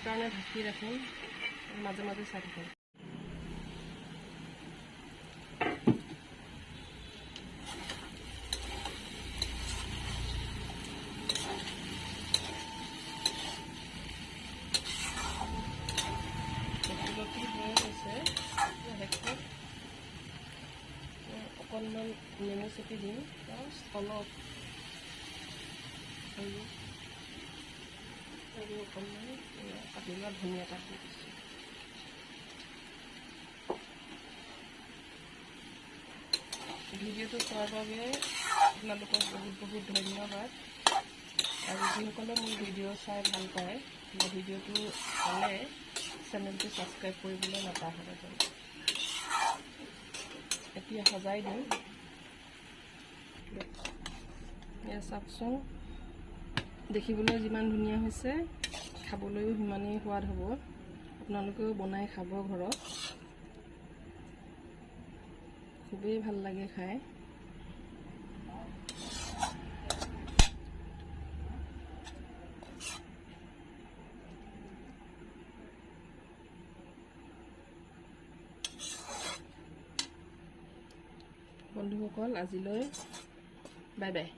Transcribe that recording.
কাৰণে ঢাকি ৰাখিম, মাজে মাজে চাই থাকিম। অকণমান নেমু চেপি দিম, অলপ আৰু অকণমান কাটি লোৱা ধনিয়া পাত দি দিছোঁ। ভিডিঅ'টো চোৱাৰ বাবে আপোনালোকক বহুত বহুত ধন্যবাদ। আৰু যিসকলে মোৰ ভিডিঅ' চাই ভাল পায়, মোৰ ভিডিঅ'টো চালে চেনেলটো ছাবস্ক্ৰাইব কৰিবলৈ নাপাহৰে। এতিয়া সজাই দিম। এয়া চাওকচোন, দেখিবলৈ যিমান ধুনীয়া হৈছে, খাবলৈও সিমানেই সোৱাদ হ'ব। আপোনালোকেও বনাই খাব ঘৰত, খুবেই ভাল লাগে খাই। বন্ধুসকল, আজিলৈ বাই বাই।